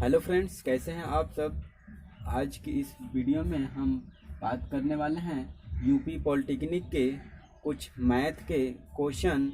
Hello friends, कैसे हैं आप सब। आज की इस वीडियो में हम बात करने वाले हैं यूपी पॉलिटेक्निक के कुछ मैथ के क्वेश्चन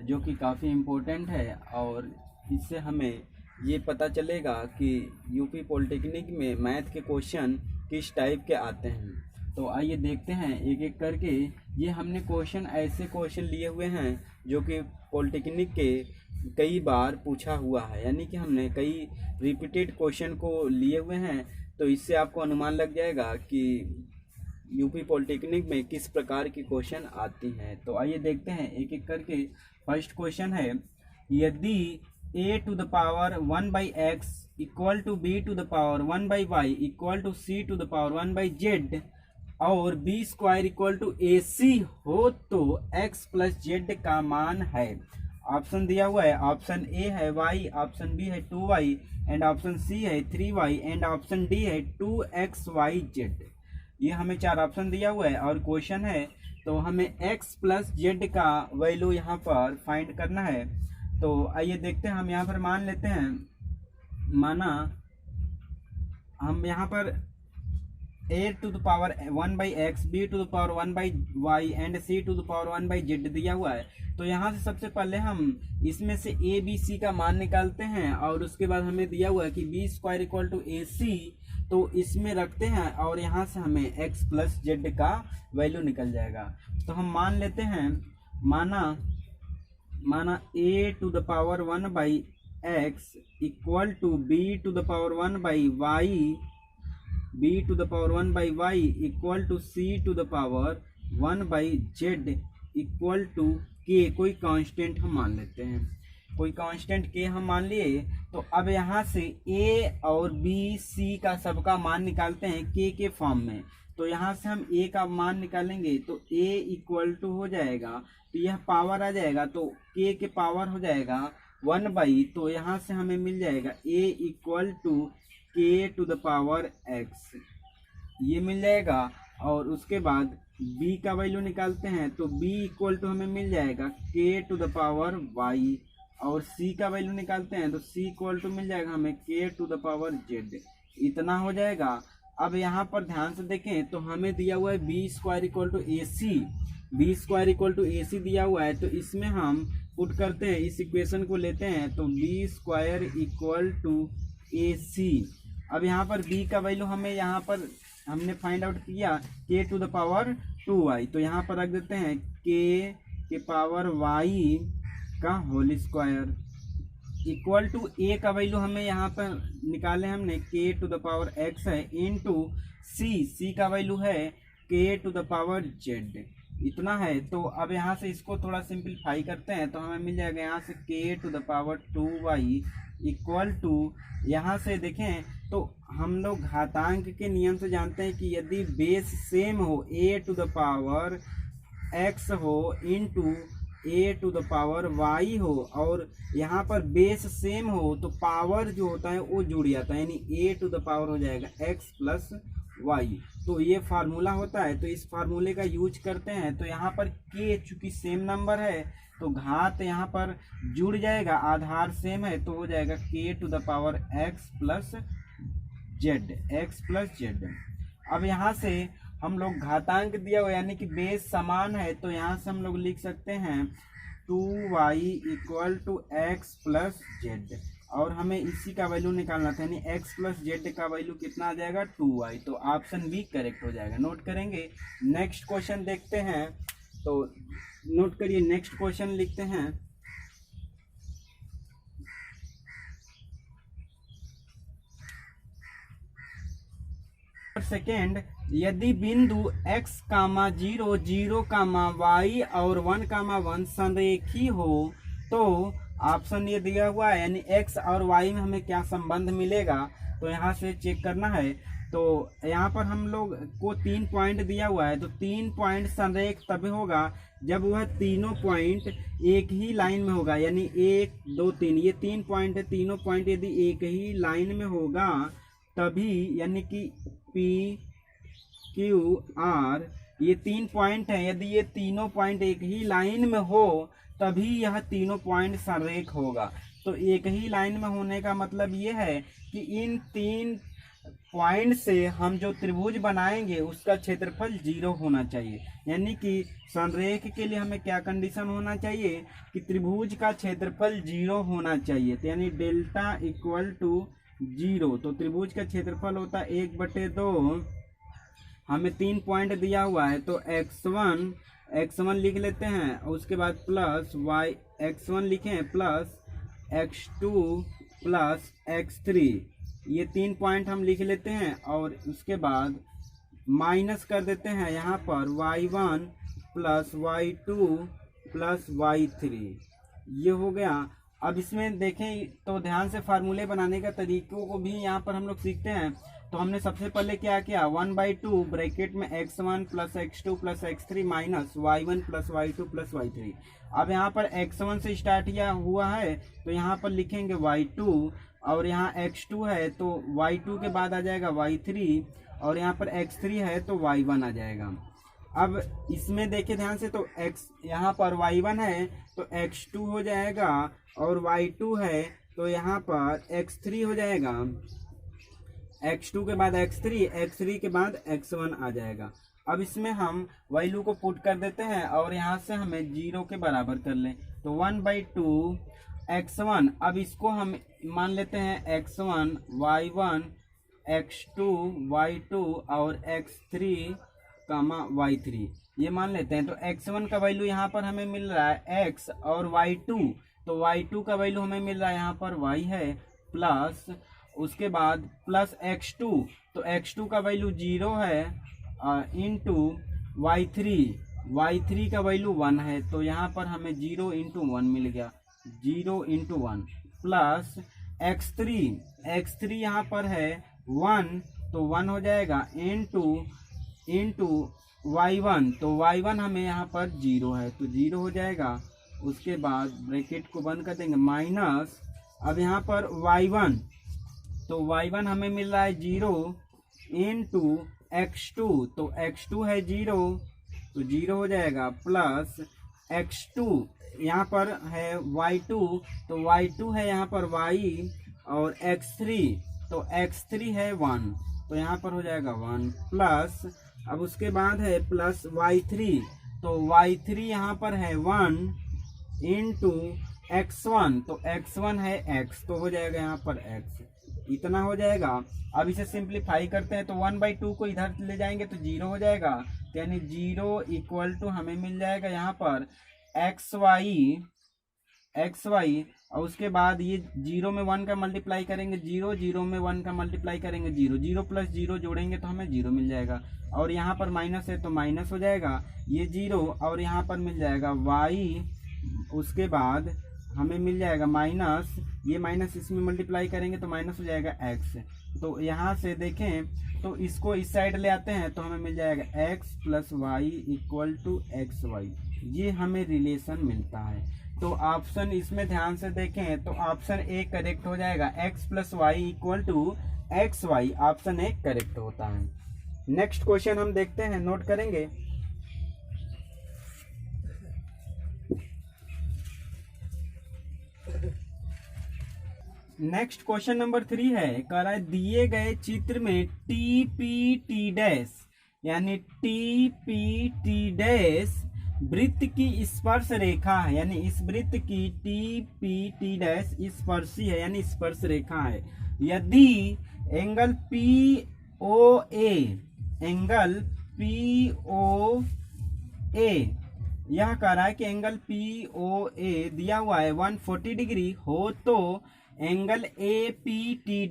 जो कि काफ़ी इम्पोर्टेंट है और इससे हमें ये पता चलेगा कि यूपी पॉलिटेक्निक में मैथ के क्वेश्चन किस टाइप के आते हैं। तो आइए देखते हैं एक एक करके। ये हमने क्वेश्चन ऐसे क्वेश्चन लिए हुए हैं जो कि पॉलिटेक्निक के कई बार पूछा हुआ है, यानी कि हमने कई रिपीटेड क्वेश्चन को लिए हुए हैं। तो इससे आपको अनुमान लग जाएगा कि यूपी पॉलिटेक्निक में किस प्रकार की क्वेश्चन आती हैं। तो आइए देखते हैं एक एक करके। फर्स्ट क्वेश्चन है, यदि a to the power 1/x equal to b to the power 1/y equal to c to the power 1/z और b square equal to ac हो तो x प्लस z का मान है। ऑप्शन दिया हुआ है, ऑप्शन ए है y, ऑप्शन बी है 2y एंड ऑप्शन सी है 3y एंड ऑप्शन डी है 2xyz। ये हमें चार ऑप्शन दिया हुआ है और क्वेश्चन है, तो हमें x प्लस जेड का वैल्यू यहाँ पर फाइंड करना है। तो आइए देखते हैं। हम यहाँ पर मान लेते हैं, माना हम यहाँ पर a to the power 1/x, b to the power 1/y and c to the power 1/z दिया हुआ है। तो यहाँ से सबसे पहले हम इसमें से a b c का मान निकालते हैं और उसके बाद हमें दिया हुआ है कि b square equal to ac, तो इसमें रखते हैं और यहाँ से हमें x प्लस जेड का वैल्यू निकल जाएगा। तो हम मान लेते हैं, माना a to the power 1/x equal to b to the power 1/y, b to the power 1/y equal to c to the power 1/z equal to k। कोई कांस्टेंट हम मान लेते हैं, कोई कांस्टेंट k हम मान लिए। तो अब यहाँ से a और b c का सबका मान निकालते हैं k के फॉर्म में। तो यहाँ से हम a का मान निकालेंगे तो a इक्वल टू हो जाएगा, तो यह पावर आ जाएगा तो k के पावर हो जाएगा 1/, तो यहाँ से हमें मिल जाएगा a equal to k to the power x, ये मिल जाएगा। और उसके बाद b का वैल्यू निकालते हैं तो b इक्वल टू हमें मिल जाएगा k to the power y और c का वैल्यू निकालते हैं तो c इक्वल टू मिल जाएगा हमें k to the power z। इतना हो जाएगा। अब यहाँ पर ध्यान से देखें तो हमें दिया हुआ है b square equal to ac, b square equal to ac दिया हुआ है। तो इसमें हम पुट करते हैं, इस इक्वेशन को लेते हैं तो b square equal to ac। अब यहाँ पर b का वैल्यू हमें यहाँ पर हमने फाइंड आउट किया k to the power 2y, तो यहाँ पर रख देते हैं k के पावर y का whole square equal to a का वैल्यू हमें यहाँ पर निकाले हमने k to the power x है इनटू c का वैल्यू है k to the power z। इतना है। तो अब यहाँ से इसको थोड़ा सिंप्लीफाई करते हैं तो हमें मिल जाएगा यहाँ से k to the power 2y equal to, यहाँ से देखें तो हम लोग घातांक के नियम से जानते हैं कि यदि बेस सेम हो a to the power x हो into a to the power y हो और यहाँ पर बेस सेम हो तो पावर जो होता है वो जुड़ जाता है, यानी a टू द पावर हो जाएगा x प्लस y। तो ये फार्मूला होता है, तो इस फार्मूले का यूज करते हैं। तो यहाँ पर k चूंकि सेम नंबर है तो घात यहाँ पर जुड़ जाएगा, आधार सेम है तो हो जाएगा k to the power x plus z। अब यहाँ से हम लोग घातांक दिया हुआ यानी कि बेस समान है तो यहाँ से हम लोग लिख सकते हैं 2y equal to x plus z और हमें इसी का वैल्यू निकालना था, यानी x प्लस z का वैल्यू कितना आ जाएगा 2y। तो ऑप्शन बी करेक्ट हो जाएगा। नोट करेंगे। नेक्स्ट क्वेश्चन देखते हैं, तो नोट करिए। नेक्स्ट क्वेश्चन लिखते हैं, सेकेंड, यदि बिंदु x, 0, 0, y और 1, 1 संरेखी हो तो ऑप्शन ये दिया हुआ है, यानी x और y में हमें क्या संबंध मिलेगा तो यहाँ से चेक करना है। तो यहाँ पर हम लोग को 3 पॉइंट दिया हुआ है, तो 3 पॉइंट संरेख तभी होगा जब वह तीनों पॉइंट एक ही लाइन में होगा, यानी 1, 2, 3, ये 3 पॉइंट है। तीनों पॉइंट यदि एक ही लाइन में होगा तभी, यानी कि P, Q, R ये 3 पॉइंट है, यदि ये तीनों पॉइंट एक ही लाइन में हो तभी यह तीनों पॉइंट संरेख होगा। तो तो एक ही लाइन में होने का मतलब ये है कि इन 3 पॉइंट से हम जो त्रिभुज बनाएंगे उसका क्षेत्रफल 0 होना चाहिए। यानी कि संरेख के लिए हमें क्या कंडीशन होना चाहिए कि त्रिभुज का क्षेत्रफल 0 होना चाहिए। तो यानी डेल्टा इक्वल टू 0। तो त्रिभुज का क्षेत्रफल होता है 1/2। हमें 3 पॉइंट दिया हुआ है तो x1 लिख लेते हैं, उसके बाद प्लस y x1 लिखें प्लस x2 प्लस x3, ये 3 पॉइंट हम लिख लेते हैं। और उसके बाद माइनस कर देते हैं यहाँ पर y1 plus y2 plus y3, ये हो गया। अब इसमें देखें तो ध्यान से फार्मूले बनाने का तरीकों को भी यहाँ पर हम लोग सीखते हैं। तो हमने सबसे पहले क्या किया, 1/2 ब्रैकेट में x1 plus x2 plus x3 minus y1 plus y2 plus y3। अब यहाँ पर x1 से स्टार्ट हुआ है तो यहाँ पर लिखेंगे y2, और यहाँ x2 है तो y2 के बाद आ जाएगा y3, और यहाँ पर x3 है तो y1 आ जाएगा। अब इसमें देखे ध्यान से तो x यहाँ पर y1 है तो x2 हो जाएगा, और y2 है तो यहाँ पर x3 हो जाएगा। x2 के बाद x3 के बाद x1 आ जाएगा। अब इसमें हम वैल्यू को पुट कर देते हैं और यहाँ से हमें 0 के बराबर कर लें तो 1/2 x1। अब इसको हम मान लेते हैं x1 y1 x2 y2 और x3 y3, ये मान लेते हैं। तो x1 का वैल्यू यहाँ पर हमें मिल रहा है x, और y2 तो y2 का वैल्यू हमें मिल रहा है यहाँ पर y है, प्लस उसके बाद प्लस x2 तो x2 का वैल्यू 0 है, इंटू y3 का वैल्यू 1 है। तो यहाँ पर हमें 0 × 1 मिल गया, 0 × 1 प्लस x3 यहाँ पर है 1 तो 1 हो जाएगा, इंटू y1 तो y1 हमें यहाँ पर 0 है तो 0 हो जाएगा। उसके बाद ब्रैकेट को बंद कर देंगे माइनस, अब यहाँ पर y1 तो y1 हमें मिल रहा है 0 इंटू x2 तो x2 है 0 तो 0 हो जाएगा, प्लस x2 यहाँ पर है y2 तो y2 है यहाँ पर y, और x3 तो x3 है 1 तो यहाँ पर हो जाएगा 1, प्लस अब उसके बाद है प्लस y3 तो y3 यहाँ पर है 1 इंटू x1 तो x1 है x तो हो जाएगा यहाँ पर x, इतना हो जाएगा। अब इसे सिंप्लीफाई करते हैं तो 1/2 को इधर ले जाएंगे तो 0 हो जाएगा, तो यानी 0 इक्वल टू हमें मिल जाएगा यहाँ पर xy, और उसके बाद ये 0 में 1 का मल्टीप्लाई करेंगे 0 में 1 का मल्टीप्लाई करेंगे 0 प्लस 0 जोड़ेंगे तो हमें 0 मिल जाएगा, और यहाँ पर माइनस है तो माइनस हो जाएगा ये 0, और यहाँ पर मिल जाएगा y, उसके बाद हमें मिल जाएगा माइनस, ये माइनस इसमें मल्टीप्लाई करेंगे तो माइनस हो जाएगा x। तो यहाँ से देखें तो इसको इस साइड ले आते हैं तो हमें मिल जाएगा x plus y equal to XY, ये हमें रिलेशन मिलता है। तो ऑप्शन इसमें ध्यान से देखें तो ऑप्शन ए करेक्ट हो जाएगा, x plus y equal to XY, option A correct होता है। नेक्स्ट क्वेश्चन हम देखते हैं, नोट करेंगे। नेक्स्ट क्वेश्चन नंबर 3 है, कह रहा है दिए गए चित्र में TPT डैश यानी TPT डैश वृत्त की स्पर्श रेखा है, यानी इस वृत्त की TPT डैश स्पर्शी है यानी स्पर्श रेखा है। यदि एंगल POA यह कह रहा है कि एंगल POA दिया हुआ है 140 डिग्री हो तो एंगल APT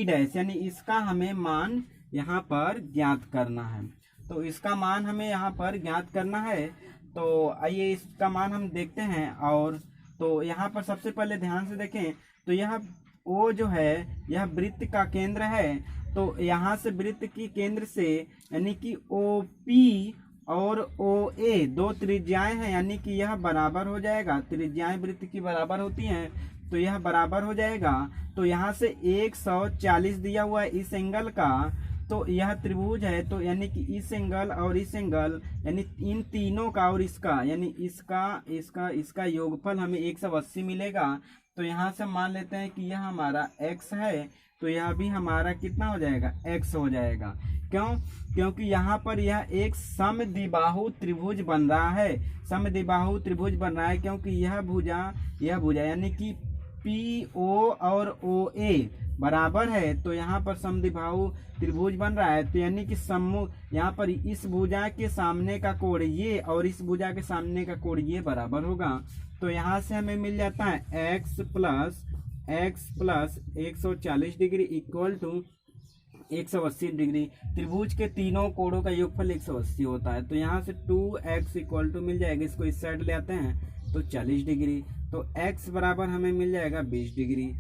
डैश यानी इसका हमें मान यहाँ पर ज्ञात करना है। तो इसका मान हमें यहाँ पर ज्ञात करना है, तो आइए इसका मान हम देखते हैं। और तो यहाँ पर सबसे पहले ध्यान से देखें तो यह O जो है यह वृत्त का केंद्र है, तो यहाँ से वृत्त की केंद्र से यानी कि OP और OA दो त्रिज्याएं हैं, यानी कि यह बराबर हो जाएगा, त्रिज्याएं वृत्त की बराबर होती हैं तो यह बराबर हो जाएगा। तो यहाँ से 140 दिया हुआ है इस एंगल का, तो यह त्रिभुज है, तो यानी कि इस एंगल और इस एंगल यानी इन तीनों का और इसका यानी इसका योगफल हमें 180 मिलेगा। तो यहाँ से मान लेते हैं कि यह हमारा x है, तो यह भी हमारा कितना हो जाएगा, x हो जाएगा। क्यों? क्योंकि यहाँ पर यह एक समद्विबाहु त्रिभुज बन रहा है, समद्विबाहु त्रिभुज बन रहा है, क्योंकि यह भुजा यानी कि PO और OA बराबर है, तो यहाँ पर समद्विबाहु त्रिभुज बन रहा है। तो यानी कि सम्मुख यहाँ पर इस भुजा के सामने का कोण ये और इस भुजा के सामने का कोण ये बराबर होगा। तो यहाँ से हमें मिल जाता है x plus 140 degree equal to 180 degree. त्रिभुज के तीनों कोणों का योगफल 180 होता है। तो यहाँ से 2x इक्वल टू मिल जाएगा, इसको इस साइड ले आते हैं तो 40 डिग्री। तो x बराबर हमें मिल जाएगा 20 डिग्री,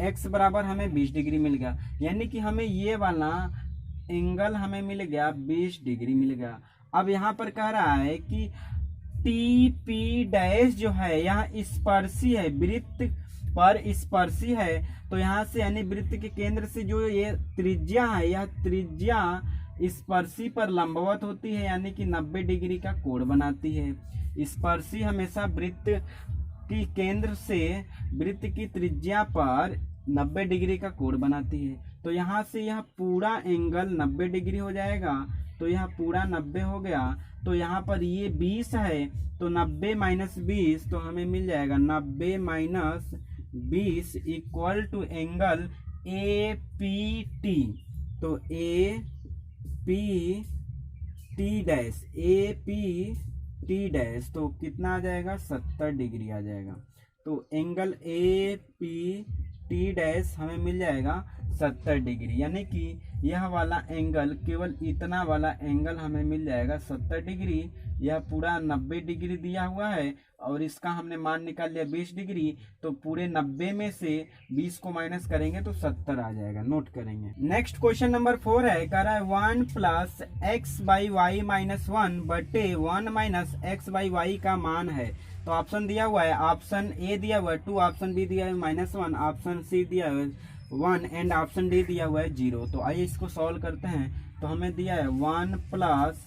x बराबर हमें 20 डिग्री मिल गया। यानी कि हमें ये वाला एंगल हमें मिल गया 20 डिग्री मिल गया। अब यहाँ पर कह रहा है कि TP डैश जो है यहाँ स्पर्शी है, वृत्त पर स्पर्शी है। तो यहाँ से यानी वृत्त के केंद्र से जो ये त्रिज्या है, यह त्रिज्या स्पर्शी पर लंबवत होती है, यानी कि 90 डिग्री का कोण बनाती है। स्पर्शी हमेशा वृत्त की केंद्र से वृत्त की त्रिज्या पर 90 डिग्री का कोण बनाती है। तो यहाँ से यह पूरा एंगल 90 डिग्री हो जाएगा। तो यह पूरा 90 हो गया। तो यहाँ पर ये 20 है, तो 90 माइनस 20 तो हमें मिल जाएगा 90 minus 20 equal to angle APT। तो APT डैश तो कितना आ जाएगा, 70 डिग्री आ जाएगा। तो एंगल APT डैश हमें मिल जाएगा 70 डिग्री, यानी कि यह वाला एंगल, केवल इतना वाला एंगल हमें मिल जाएगा 70 डिग्री। यह पूरा 90 डिग्री दिया हुआ है और इसका हमने मान निकाल लिया 20 डिग्री। तो पूरे 90 में से 20 को माइनस करेंगे तो 70 आ जाएगा। नोट करेंगे। नेक्स्ट क्वेश्चन नंबर 4 है, कह रहा है 1 plus x by y minus 1 बटे 1 माइनस एक्स बाई वाई का मान है। तो ऑप्शन दिया हुआ है, ऑप्शन ए दिया हुआ है 2, ऑप्शन बी दिया है -1, ऑप्शन सी दिया है 1 एंड ऑप्शन डी दिया हुआ है 0। तो आइए इसको सॉल्व करते हैं। तो हमें दिया है 1 plus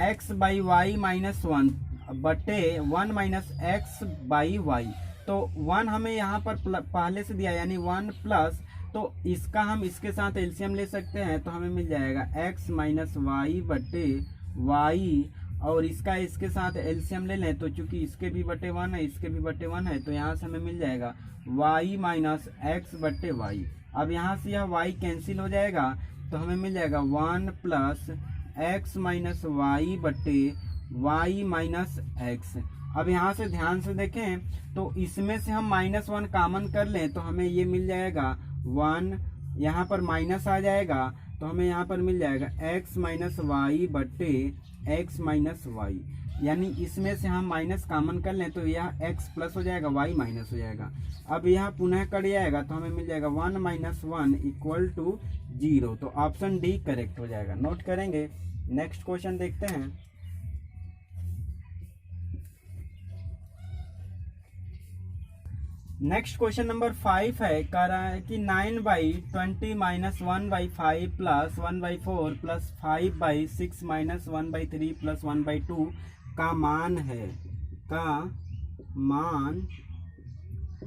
x by y minus 1 बटे 1 माइनस एक्स बाई वाई। तो 1 हमें यहाँ पर पहले से दिया यानी 1 प्लस, तो इसका हम इसके साथ एलसीएम ले सकते हैं। तो हमें मिल जाएगा x माइनस वाई बटे वाई, और इसका इसके साथ एलसीएम ले लें तो चूंकि इसके भी बटे 1 है, इसके भी बटे 1 है, तो यहाँ से हमें मिल जाएगा y माइनस एक्स बटे वाई। अब यहाँ से यह y कैंसिल हो जाएगा, तो हमें मिल जाएगा 1 प्लस एक्स माइनस वाई बटे वाई माइनस एक्स। अब यहाँ से ध्यान से देखें तो इसमें से हम -1 कॉमन कर लें तो हमें ये मिल जाएगा 1, यहाँ पर माइनस आ जाएगा तो हमें यहाँ पर मिल जाएगा x माइनस वाई बटे एक्स माइनस वाई। यानी इसमें से हम माइनस कॉमन कर लें तो यह x प्लस हो जाएगा, y माइनस हो जाएगा। अब यह पुनः कट जाएगा तो हमें मिल जाएगा 1 माइनस 1 इक्वल टू 0। तो ऑप्शन डी करेक्ट हो जाएगा। नोट करेंगे। नेक्स्ट क्वेश्चन देखते हैं। नेक्स्ट क्वेश्चन नंबर 5 है, कह रहा है कि 9/20 minus 1/5 plus 1/4 plus 5/6 minus 1/3 plus 1/2 का मान है,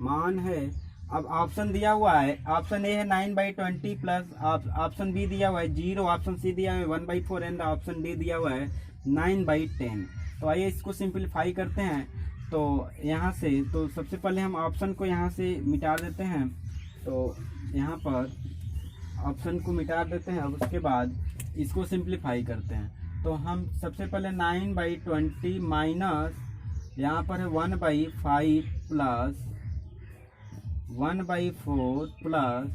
मान है। अब ऑप्शन दिया हुआ है, ऑप्शन ए है 9/20 प्लस, ऑप्शन बी दिया हुआ है 0, ऑप्शन सी दिया है 1/4 एंड ऑप्शन डी दिया हुआ है 9/10। तो आइए इसको सिंपलीफाई करते हैं। तो यहाँ से तो सबसे पहले हम ऑप्शन को यहाँ से मिटा देते हैं। तो यहाँ पर ऑप्शन को मिटा देते हैं, अब उसके बाद इसको सिंपलीफाई करते हैं। तो हम सबसे पहले 9/20 माइनस यहाँ पर है 1/5 प्लस 1/4 प्लस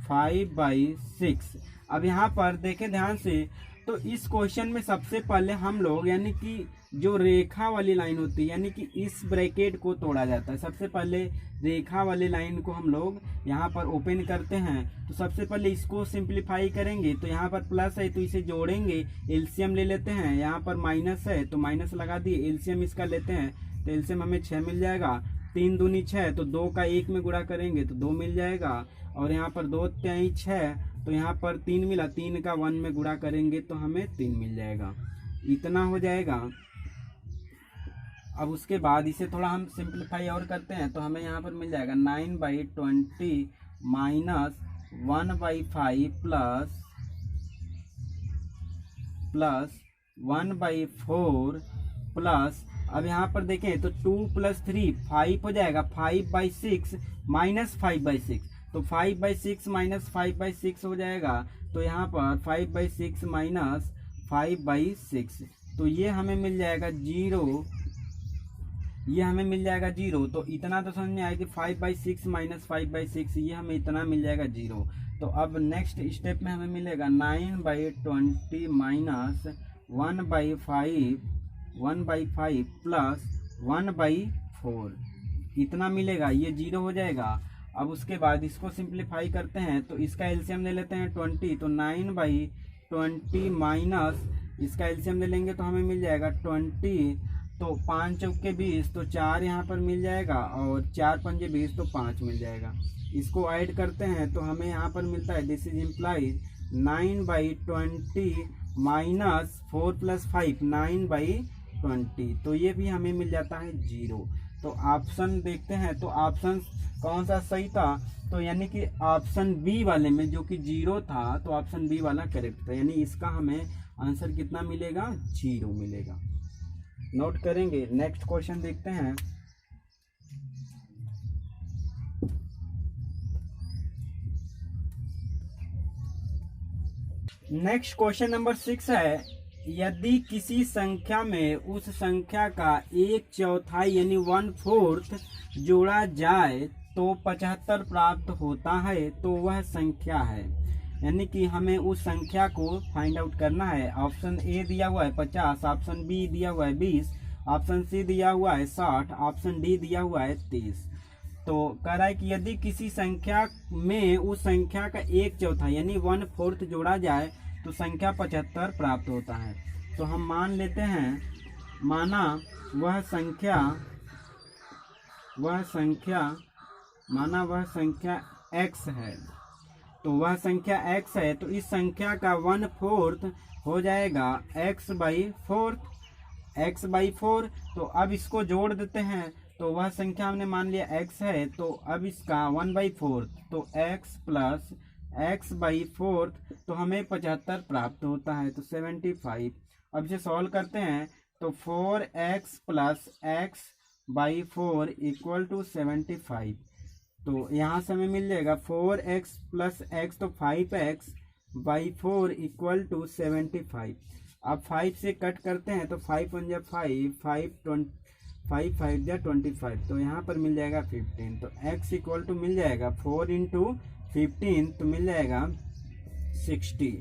5/6। अब यहाँ पर देखें ध्यान से, तो इस क्वेश्चन में सबसे पहले हम लोग यानी कि जो रेखा वाली लाइन होती है यानी कि इस ब्रैकेट को तोड़ा जाता है। सबसे पहले रेखा वाली लाइन को हम लोग यहाँ पर ओपन करते हैं। तो सबसे पहले इसको सिंपलीफाई करेंगे, तो यहाँ पर प्लस है तो इसे जोड़ेंगे, एलसीएम ले लेते हैं। यहाँ पर माइनस है तो माइनस लगा दिए, एलसीएम इसका लेते हैं तो एलसीएम हमें 6 मिल जाएगा। 3 दूनी 6, तो 2 का 1 में गुणा करेंगे तो 2 मिल जाएगा। और यहाँ पर 2 3 6 तो यहाँ पर 3 मिला, 3 का 1 में गुणा करेंगे तो हमें 3 मिल जाएगा, इतना हो जाएगा। अब उसके बाद इसे थोड़ा हम सिंप्लीफाई और करते हैं तो हमें यहाँ पर मिल जाएगा 9/20 माइनस 1/5 प्लस 1/4 प्लस, अब यहाँ पर देखें तो 2 + 3 5 हो जाएगा, 5/6 माइनस 5/6, तो 5/6 माइनस 5/6 हो जाएगा। तो यहाँ पर 5/6 माइनस 5/6, तो ये हमें मिल जाएगा 0, ये हमें मिल जाएगा 0। तो इतना तो समझ में आया कि 5/6 माइनस 5/6, ये हमें इतना मिल जाएगा 0। तो अब नेक्स्ट स्टेप में हमें मिलेगा 9/20 माइनस 1/5 प्लस 1/4, इतना मिलेगा, ये 0 हो जाएगा। अब उसके बाद इसको सिंप्लीफाई करते हैं तो इसका एलसीएम ले लेते हैं 20, तो 9/20 माइनस इसका एलसीएम ले लेंगे तो हमें मिल जाएगा 20, तो 5 चौके 20, तो 4 यहाँ पर मिल जाएगा और 4 पंजे 20, तो 5 मिल जाएगा। इसको ऐड करते हैं तो हमें यहाँ पर मिलता है, दिस इज इम्प्लाइज 9/20 माइनस 4 + 5 9/20, तो ये भी हमें मिल जाता है 0। तो ऑप्शन देखते हैं तो ऑप्शन कौन सा सही था, तो यानी कि ऑप्शन बी वाले में जो कि 0 था, तो ऑप्शन बी वाला करेक्ट था, यानी इसका हमें आंसर कितना मिलेगा, 0 मिलेगा। नोट करेंगे। नेक्स्ट क्वेश्चन देखते हैं। नेक्स्ट क्वेश्चन नंबर 6 है, यदि किसी संख्या में उस संख्या का 1/4 यानी 1/4 जोड़ा जाए तो 75 प्राप्त होता है, तो वह संख्या है। यानी कि हमें उस संख्या को फाइंड आउट करना है। ऑप्शन ए दिया हुआ है 50, ऑप्शन बी दिया हुआ है 20, ऑप्शन सी दिया हुआ है 60, ऑप्शन डी दिया हुआ है 30। तो कह रहा है कि यदि किसी संख्या में उस संख्या का 1/4 यानी 1/4 जोड़ा जाए तो संख्या 75 प्राप्त होता है। तो हम मान लेते हैं, माना वह संख्या x है, तो वह संख्या x है, तो इस संख्या का 1/4 हो जाएगा x/4। तो अब इसको जोड़ देते हैं, तो वह संख्या हमने मान लिया x है, तो अब इसका 1/4, तो x प्लस x/4, तो हमें 75 प्राप्त होता है, तो 75। अब इसे सॉल्व करते हैं तो 4x plus x/4 equal to 75। तो यहाँ से हमें मिल जाएगा 4x प्लस x, तो 5x/4 इक्वल टू 75। अब 5 से कट करते हैं तो 5 × 5 5 5 25, तो यहाँ पर मिल जाएगा 15। तो x इक्वल टू मिल जाएगा 4 × 15, तो मिल जाएगा 60।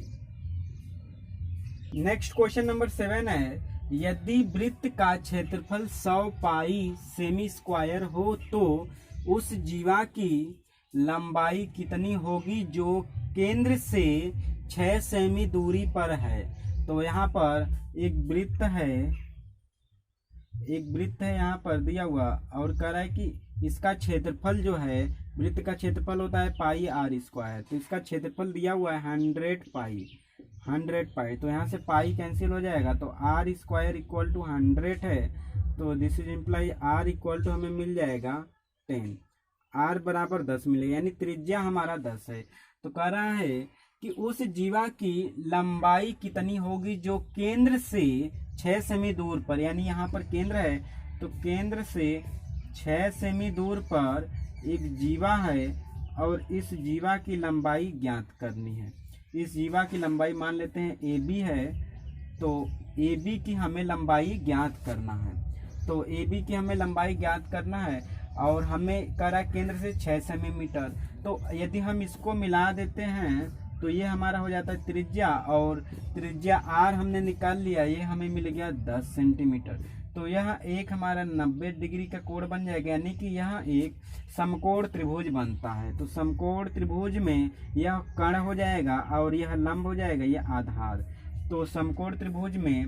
नेक्स्ट क्वेश्चन नंबर 7 है, यदि वृत्त का क्षेत्रफल 100 पाई सेमी स्क्वायर हो तो उस जीवा की लंबाई कितनी होगी जो केंद्र से 6 सेमी दूरी पर है। तो यहाँ पर एक वृत्त है यहाँ पर दिया हुआ, और कह रहा है कि इसका क्षेत्रफल जो है, वृत्त का क्षेत्रफल होता है पाई r², तो इसका क्षेत्रफल दिया हुआ है 100 पाई। तो यहाँ से पाई कैंसिल हो जाएगा, तो r² इक्वल टू 100 है, तो this is imply r equal to हमें मिल जाएगा 10, r बराबर 10 मिलेगा, यानी त्रिज्या हमारा 10 है। तो कह रहा है कि उस जीवा की लंबाई कितनी होगी जो केंद्र से 6 सेमी दूर पर, यानी यहाँ पर केंद्र है, तो केंद्र से 6 सेमी दूर पर एक जीवा है और इस जीवा की लंबाई ज्ञात करनी है। इस जीवा की लंबाई मान लेते हैं AB है, तो AB की हमें लंबाई ज्ञात करना है। तो AB की हमें लंबाई ज्ञात करना है और हमें कह रहा है केंद्र से 6 सेंटीमीटर। तो यदि हम इसको मिला देते हैं तो ये हमारा हो जाता है त्रिज्या, और त्रिज्या R हमने निकाल लिया, ये हमें मिल गया 10 सेंटीमीटर। तो यह एक हमारा 90 डिग्री का कोण बन जाएगा, यानी कि यह एक समकोण त्रिभुज बनता है। तो समकोण त्रिभुज में यह कर्ण हो जाएगा और यह लंब हो जाएगा, यह आधार। तो समकोण त्रिभुज में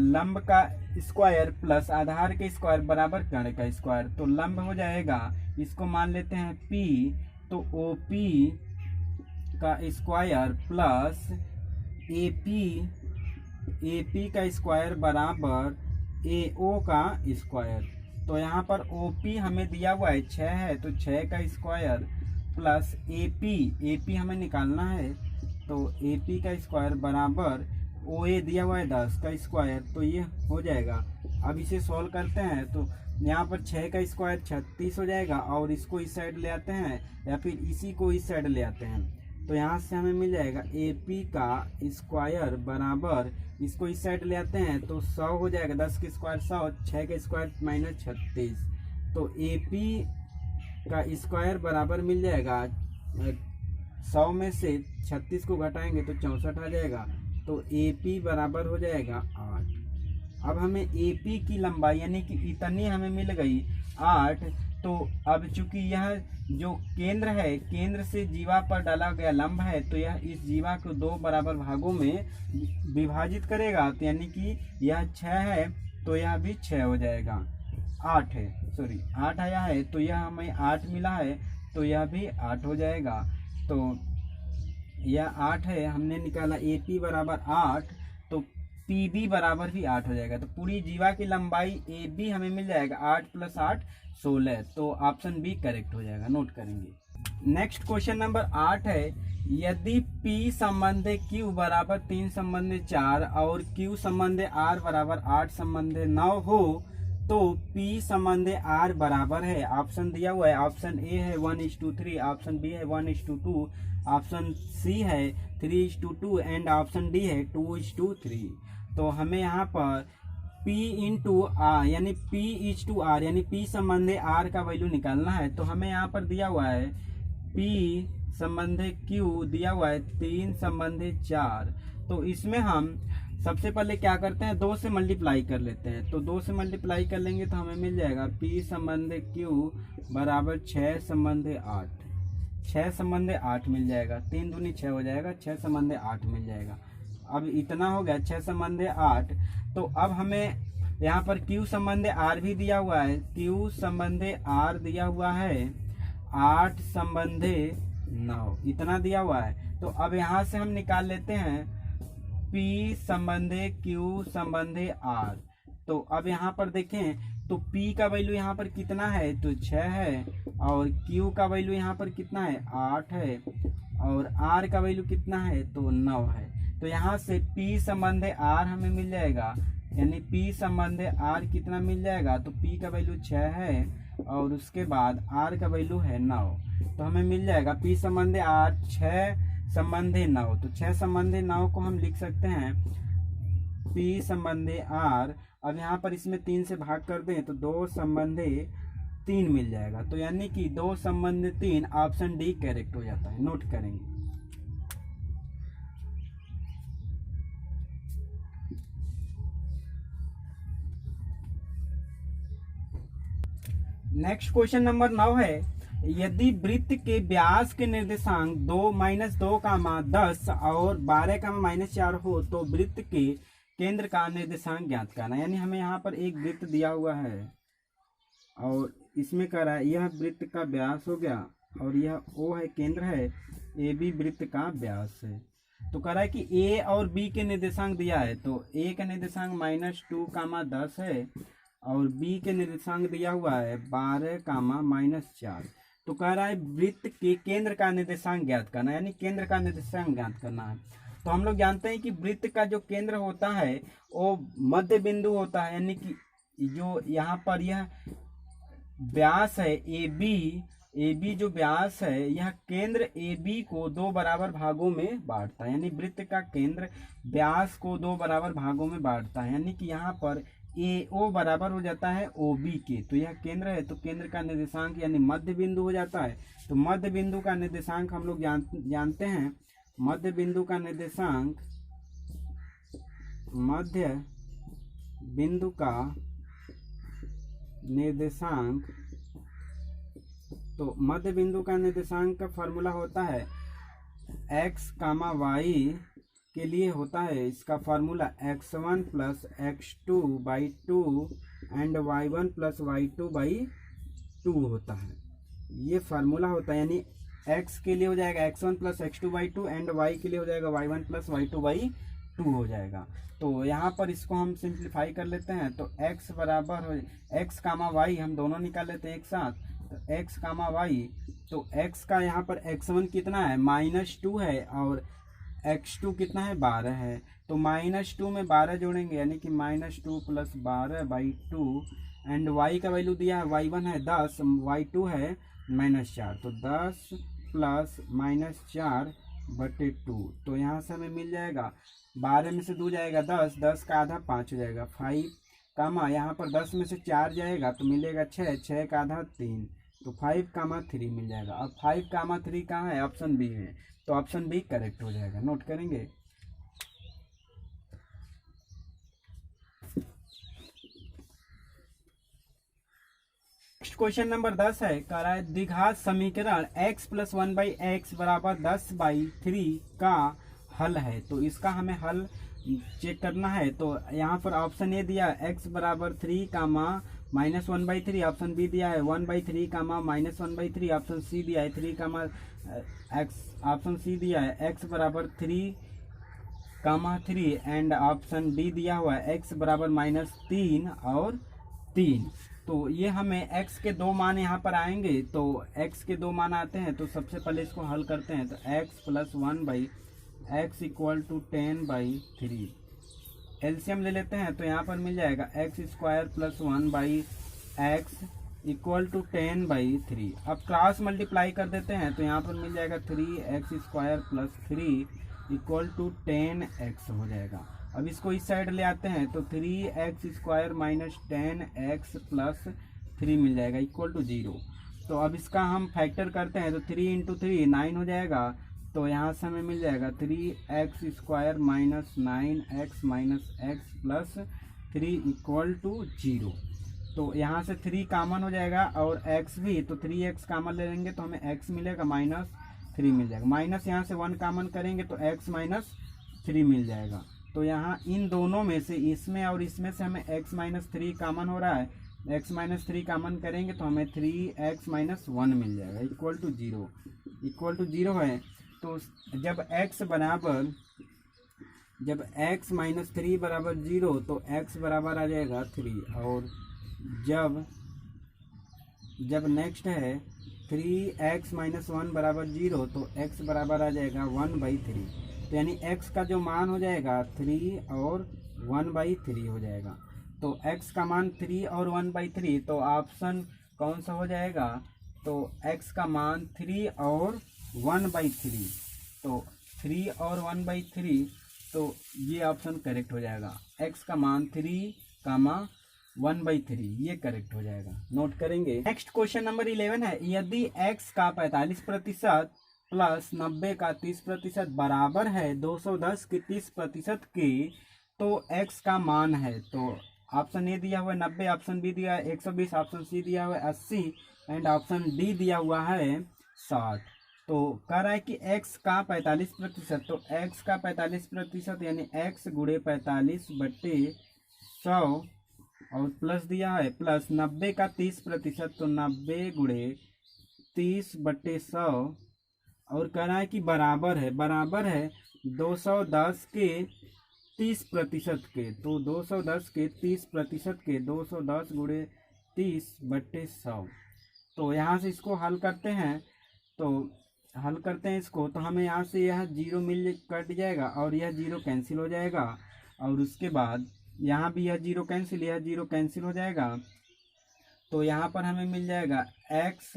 लंब का स्क्वायर प्लस आधार के स्क्वायर बराबर कर्ण का स्क्वायर, तो लंब हो जाएगा, इसको मान लेते हैं P। तो OP का स्क्वायर प्लस ए पी का स्क्वायर बराबर ए ओ का स्क्वायर। तो यहाँ पर ओ पी हमें दिया हुआ है 6 है, तो 6 का स्क्वायर प्लस ए पी हमें निकालना है, तो ए पी का स्क्वायर बराबर ओ ए दिया हुआ है 10 का स्क्वायर, तो ये हो जाएगा। अब इसे सॉल्व करते हैं तो यहाँ पर 6 का स्क्वायर 36 हो जाएगा, और इसको इस साइड ले आते हैं या फिर इसी को इस साइड ले आते हैं, तो यहाँ से हमें मिल जाएगा ए पी का स्क्वायर बराबर, इसको इस साइड ले आते हैं तो 100 हो जाएगा, 10 का स्क्वायर 100, 6 का स्क्वायर माइनस 36, तो ए पी का स्क्वायर बराबर मिल जाएगा 100 में से 36 को घटाएंगे तो 64 आ जाएगा, तो ए पी बराबर हो जाएगा 8। अब हमें ए पी की लंबाई यानी कि इतनी हमें मिल गई 8। तो अब चूंकि यह जो केंद्र है, केंद्र से जीवा पर डाला गया लंब है, तो यह इस जीवा को 2 बराबर भागों में विभाजित करेगा, तो यानी कि यह 6 है तो यह भी 6 हो जाएगा। 8 है, सॉरी 8 आया है, तो यह हमें 8 मिला है, तो यह भी 8 हो जाएगा। तो यह 8 है, हमने निकाला ए पी बराबर 8, तो पी बी बराबर भी 8 हो जाएगा। तो पूरी जीवा की लंबाई ए बी हमें मिल जाएगा 8 + 8 16, तो ऑप्शन बी करेक्ट हो जाएगा, नोट करेंगे। नेक्स्ट क्वेश्चन नंबर 8 है, यदि P संबंध Q बराबर 3 संबंध 4 और Q संबंध R बराबर 8 संबंध 9 हो, तो P संबंध R बराबर है, ऑप्शन दिया हुआ है, ऑप्शन ए है 1:3, ऑप्शन बी है 1:2, ऑप्शन सी है 3:2 एंड ऑप्शन डी है 2:3। तो हमें यहाँ पर P इंटू आर यानी P:R यानी P संबंध R का वैल्यू निकालना है। तो हमें यहाँ पर दिया हुआ है P संबंध Q दिया हुआ है 3 संबंध 4, तो इसमें हम सबसे पहले क्या करते हैं 2 से मल्टीप्लाई कर लेते हैं, तो 2 से मल्टीप्लाई कर लेंगे तो हमें मिल जाएगा P संबंध Q बराबर 6 संबंध 8, 6 संबंध 8 मिल जाएगा, 3 दूनी 6 हो जाएगा, 6 संबंध 8 मिल जाएगा। अब इतना हो गया 6 संबंध 8। तो अब हमें यहाँ पर Q संबंध R भी दिया हुआ है, Q संबंध R दिया हुआ है 8 संबंध 9, इतना दिया हुआ है। तो अब यहाँ से हम निकाल लेते हैं P संबंध Q संबंध R। तो अब यहाँ पर देखें तो P का वैल्यू यहाँ पर कितना है, तो 6 है, और Q का वैल्यू यहाँ पर कितना है 8 है, और R का वैल्यू कितना है तो 9 है। तो यहाँ से P संबंध R हमें मिल जाएगा, यानी P संबंध R कितना मिल जाएगा, तो P का वैल्यू 6 है और उसके बाद R का वैल्यू है 9, तो हमें मिल जाएगा P संबंध R 6 संबंध 9। तो 6 संबंध 9 को हम लिख सकते हैं P संबंध R। अब यहाँ पर इसमें 3 से भाग कर दें तो 2 संबंध 3 मिल जाएगा, तो यानी कि 2 संबंध 3 ऑप्शन डी करेक्ट हो जाता है, नोट करेंगे। नेक्स्ट क्वेश्चन नंबर 9 है, यदि वृत्त के व्यास के निर्देशांक 2 - 2, 10 और 12, -4 हो तो वृत्त के केंद्र का निर्देशांक ज्ञात करना। यानी हमें यहाँ पर एक वृत्त दिया हुआ है और इसमें कह रहा है यह वृत्त का व्यास हो गया और यह O है, केंद्र है, AB वृत्त का व्यास है। तो कह रहा है कि A और B के निर्देशांक दिया है, तो A का निर्देशांक -2, 10 है और B के निर्देशांक दिया हुआ है 12, -4। तो कह रहा है वृत्त के केंद्र का निर्देशांक ज्ञात करना, यानी केंद्र का निर्देशांक ज्ञात करना है। तो हम लोग जानते हैं कि वृत्त का जो केंद्र होता है वो मध्य बिंदु होता है, यानी कि जो यहाँ पर यह व्यास है AB जो व्यास है यह केंद्र AB को 2 बराबर भागों में बांटता है, यानी वृत्त का केंद्र व्यास को 2 बराबर भागों में बांटता है, यानी कि यहाँ पर AO बराबर हो जाता है OB के। तो यह केंद्र है, तो केंद्र का निर्देशांक यानी मध्य बिंदु हो जाता है। तो मध्य बिंदु का निर्देशांक हम लोग जानते हैं, मध्य बिंदु का निर्देशांक, मध्य बिंदु का निर्देशांक, तो मध्य बिंदु का निर्देशांक का फॉर्मूला होता है x, y के लिए होता है इसका formula x1 + x2/2 and y1 + y2/2 होता है, ये फार्मूला होता है। यानी x के लिए हो जाएगा x1 plus x2/2 and y के लिए हो जाएगा y1 प्लस y2/2 हो जाएगा। तो यहाँ पर इसको हम सिंप्लीफाई कर लेते हैं। तो x बराबर हो x कामा y हम दोनों निकाल लेते हैं एक साथ। तो x कामा y, तो x का यहाँ पर x1 कितना है -2 है और x2 कितना है 12 है। तो -2 में 12 जोड़ेंगे यानी कि -2 प्लस 12/2 एंड y का वैल्यू दिया है y1 है 10, y2 है -4, तो 10 प्लस -4/2। तो यहाँ से हमें मिल जाएगा 12 में से 2 जाएगा 10, 10 का आधा 5 हो जाएगा 5 कामा यहाँ पर 10 में से 4 जाएगा तो मिलेगा 6, 6 का आधा 3, तो 5 कामा 3 मिल जाएगा। अब 5 कामा 3 कहाँ है, ऑप्शन बी है, तो ऑप्शन बी करेक्ट हो जाएगा। नोट करेंगे। नेक्स्ट क्वेश्चन नंबर 10 है, कह रहा है द्विघात समीकरण x प्लस 1/x बराबर 10/3 का हल है। तो इसका हमें हल चेक करना है। तो यहाँ पर ऑप्शन ए दिया x बराबर 3 कामा -1/3, ऑप्शन बी दिया है 1/3 कामा -1/3, ऑप्शन सी दिया है 3 कामा x, ऑप्शन सी दिया है x बराबर 3 कामा 3 एंड ऑप्शन डी दिया हुआ है x बराबर -3 और 3। तो ये हमें x के दो मान यहाँ पर आएंगे। तो x के दो मान आते हैं तो सबसे पहले इसको हल करते हैं। तो x plus 1/x equal to 10/3, LCM ले लेते हैं तो यहाँ पर मिल जाएगा x² plus 1/x equal to 10/3। अब क्रॉस मल्टीप्लाई कर देते हैं तो यहाँ पर मिल जाएगा 3x² plus 3 equal to 10x हो जाएगा। अब इसको इस साइड ले आते हैं तो 3x² माइनस 10x प्लस 3 मिल जाएगा इक्वल टू 0। तो अब इसका हम फैक्टर करते हैं तो 3 × 3 9 हो जाएगा। तो यहाँ से हमें मिल जाएगा 3x² minus 9x minus x plus 3 equal to 0। तो यहाँ से 3 कॉमन हो जाएगा और x भी, तो 3x कॉमन ले लेंगे तो हमें x मिलेगा -3 मिल जाएगा। माइनस यहाँ से 1 कॉमन करेंगे तो x -3 मिल जाएगा। तो यहाँ इन दोनों में से इसमें और इसमें से हमें x -3 कॉमन हो रहा है, x -3 कॉमन करेंगे तो हमें 3x - 1 मिल जाएगा इक्वल टू 0। इक्वल टू 0 है तो जब x -3 बराबर 0 तो x बराबर आ जाएगा 3, और जब नेक्स्ट है 3x - 1 बराबर 0 तो x बराबर आ जाएगा 1/3। तो यानी x का जो मान हो जाएगा 3 और 1/3 हो जाएगा। तो x का मान 3 और 1/3, तो ऑप्शन कौन सा हो जाएगा, तो x का मान 3 और 1/3, तो 3 और 1/3, तो ये ऑप्शन करेक्ट हो जाएगा। x का मान 3, 1/3 ये करेक्ट हो जाएगा। नोट करेंगे। नेक्स्ट क्वेश्चन नंबर 11 है, यदि x का 45% प्लस 90 का 30% बराबर है 210 के 30% के, तो x का मान है। तो ऑप्शन ए दिया हुआ है 90, ऑप्शन बी दिया है 120, ऑप्शन सी दिया हुआ है 80 एंड ऑप्शन डी दिया हुआ है 60। तो कह रहा है कि x का 45%, तो x का 45% यानी x गुणे 45/100 और प्लस दिया है प्लस 90 का 30%, तो 90 गुणे 30/100 और कह रहा है कि बराबर है 210 के 30% के। तो 210 के 30% के 210 गुणे 30/100। तो यहाँ से इसको हल करते हैं इसको, तो हमें यहाँ से यह 0 कट जाएगा और यह 0 कैंसिल हो जाएगा, और उसके बाद यहाँ भी यह 0 कैंसिल हो जाएगा। तो यहाँ पर हमें मिल जाएगा x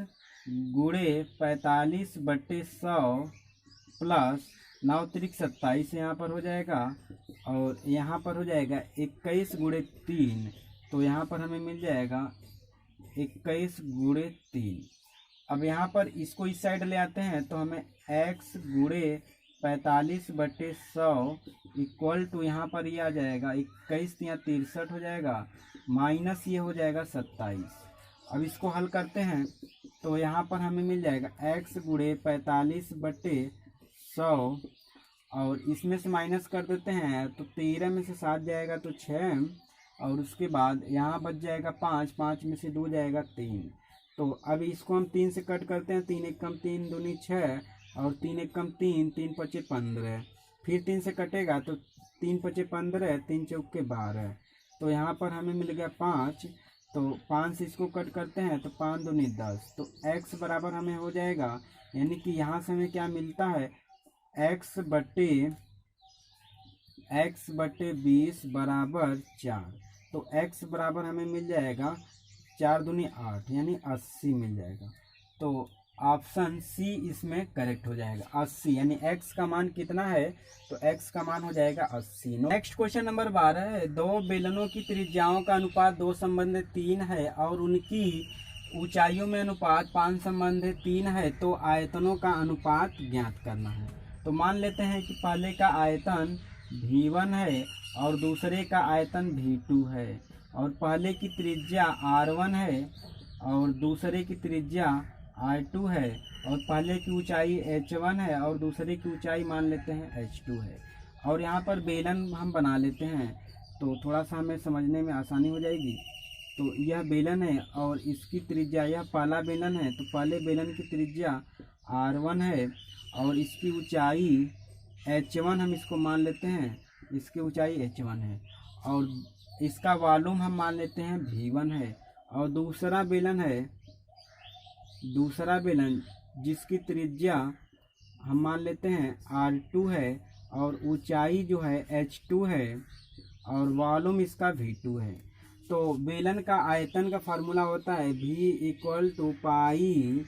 गुणे 45/100 प्लस 9 × 27 यहाँ पर हो जाएगा, और यहाँ पर हो जाएगा 21 गुणे 3, तो यहाँ पर हमें मिल जाएगा 21 गुणे 3। अब यहाँ पर इसको इस साइड ले आते हैं तो हमें x गुणे 45/100 इक्वल टू यहाँ पर ये आ जाएगा 21 × 63 हो जाएगा, माइनस ये हो जाएगा 27। अब इसको हल करते हैं तो यहाँ पर हमें मिल जाएगा x गुणे 45/100 और इसमें से माइनस कर देते हैं तो 13 में से 7 जाएगा तो 6, और उसके बाद यहाँ बच जाएगा 5, 5 में से 2 जाएगा 3, तो अब इसको हम 3 से कट करते हैं, 3 एक कम 3 दूनी 6 और 3 एक कम 3, 3 पचे 15, फिर 3 से कटेगा तो 3 पचे 15, 3 चौके 12, तो यहाँ पर हमें मिल गया 5, तो 5 से इसको कट करते हैं तो 5 दूनी 10, तो x बराबर हमें हो जाएगा, यानी कि यहाँ से हमें क्या मिलता है, x बटे 20 बराबर 4, तो x बराबर हमें मिल जाएगा 4 दूनी 8 यानी 80 मिल जाएगा। तो ऑप्शन सी इसमें करेक्ट हो जाएगा, 80, यानी x का मान कितना है, तो x का मान हो जाएगा 80। नेक्स्ट क्वेश्चन नंबर 12 है, दो बेलनों की त्रिज्याओं का अनुपात 2 संबंधित 3 है और उनकी ऊंचाइयों में अनुपात 5 संबंधित 3 है, तो आयतनों का अनुपात ज्ञात करना है। तो मान लेते हैं कि पहले का आयतन V1 है और दूसरे का आयतन V2 है, और पहले की त्रिज्या R1 है और दूसरे की त्रिज्या R2 है, और पहले की ऊंचाई H1 है और दूसरे की ऊंचाई मान लेते हैं H2 है। और यहाँ पर बेलन हम बना लेते हैं तो थोड़ा सा हमें समझने में आसानी हो जाएगी। तो यह बेलन है और इसकी त्रिज्या, यह पहला बेलन है तो पहले बेलन की त्रिज्या R1 है और इसकी ऊंचाई H1 हम इसको मान लेते हैं, इसकी ऊंचाई H1 है, और इसका वॉल्यूम हम मान लेते हैं V1 है। और दूसरा बेलन जिसकी त्रिज्या हम मान लेते हैं R2 है और ऊंचाई जो है H2 है और वॉल्यूम इसका V2 है। तो बेलन का आयतन का फार्मूला होता है V = पाई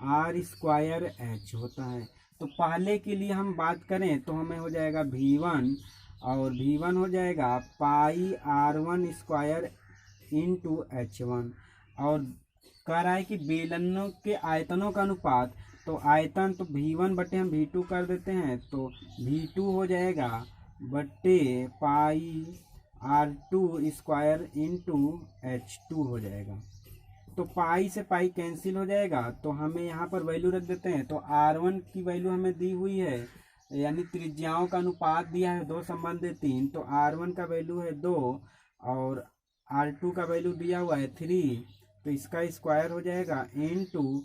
R² H होता है। तो पहले के लिए हम बात करें तो हमें हो जाएगा V1, और V1 हो जाएगा पाई R1² इंटू H1, और कह रहा है कि बेलनों के आयतनों का अनुपात, तो आयतन तो V1 बटे हम V2 कर देते हैं, तो V2 हो जाएगा बटे पाई R2² इंटू H2 हो जाएगा। तो पाई से पाई कैंसिल हो जाएगा, तो हमें यहाँ पर वैल्यू रख देते हैं। तो R1 की वैल्यू हमें दी हुई है, यानी त्रिज्याओं का अनुपात दिया है 2 संबंधित 3, तो R1 का वैल्यू है 2 और R2 का वैल्यू दिया हुआ है 3, तो इसका स्क्वायर हो जाएगा इंटू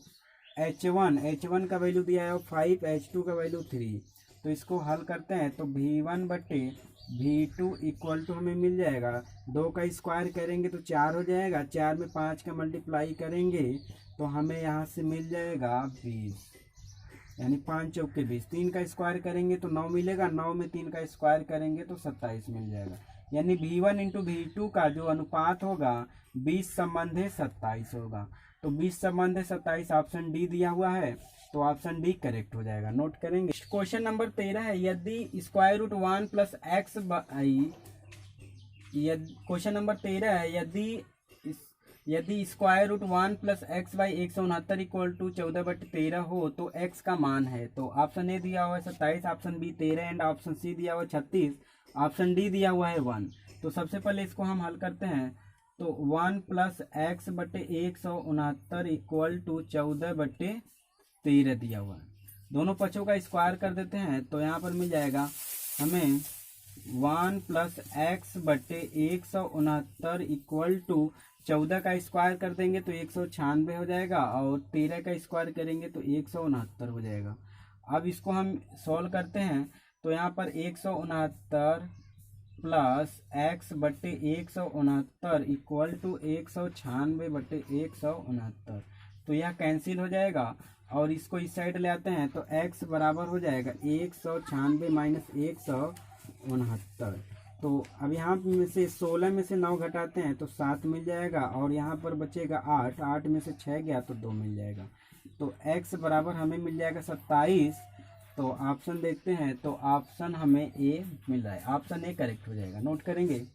H1 का वैल्यू दिया है 5, H2 का वैल्यू 3, तो इसको हल करते हैं तो V1 बटे V2 इक्वल टू हमें मिल जाएगा, 2 का स्क्वायर करेंगे तो 4 हो जाएगा, 4 में 5 का मल्टीप्लाई करेंगे तो हमें यहाँ से मिल जाएगा 20, यानी 5 चौके 20, 3 का स्क्वायर करेंगे तो 9 मिलेगा, 9 में 3 का स्क्वायर करेंगे तो 27 मिल जाएगा। यानी V1 इंटू V2 का जो अनुपात होगा 20 संबंधित 27 होगा। तो 20 संबंधित 27 ऑप्शन डी दिया हुआ है, तो ऑप्शन डी करेक्ट हो जाएगा, नोट करेंगे। क्वेश्चन नंबर 13 है, यदि square root 1 plus x by, question number 13 है, यदि square root 1 plus x by 169 equal to 14/13 हो तो एक्स का मान है। तो ऑप्शन ए दिया हुआ है 27, option B 13 and option C दिया हुआ है 36, ऑप्शन डी दिया हुआ है 1। तो सबसे पहले इसको हम हल करते हैं, तो 1 प्लस एक्स बटे 169 इक्वल टू 14/13 दिया हुआ है। दोनों पक्षों का स्क्वायर कर देते हैं तो यहाँ पर मिल जाएगा हमें 1 प्लस एक्स बटे 169 इक्वल टू 14 का स्क्वायर कर देंगे तो 196 हो जाएगा, और 13 का स्क्वायर करेंगे तो 169 हो जाएगा। अब इसको हम सॉल्व करते हैं तो यहाँ पर 169 प्लस एक्स बटे 169 इक्वल टू 196 बटे 169, तो यह कैंसिल हो जाएगा, और इसको इस साइड ले आते हैं तो x बराबर हो जाएगा 196 माइनस 169। तो अब यहाँ में से 16 में से 9 घटाते हैं तो 7 मिल जाएगा, और यहाँ पर बचेगा 8, 8 में से 6 गया तो 2 मिल जाएगा। तो x बराबर हमें मिल जाएगा 27। तो ऑप्शन देखते हैं तो ऑप्शन हमें ए मिल रहा है, ऑप्शन ए करेक्ट हो जाएगा, नोट करेंगे।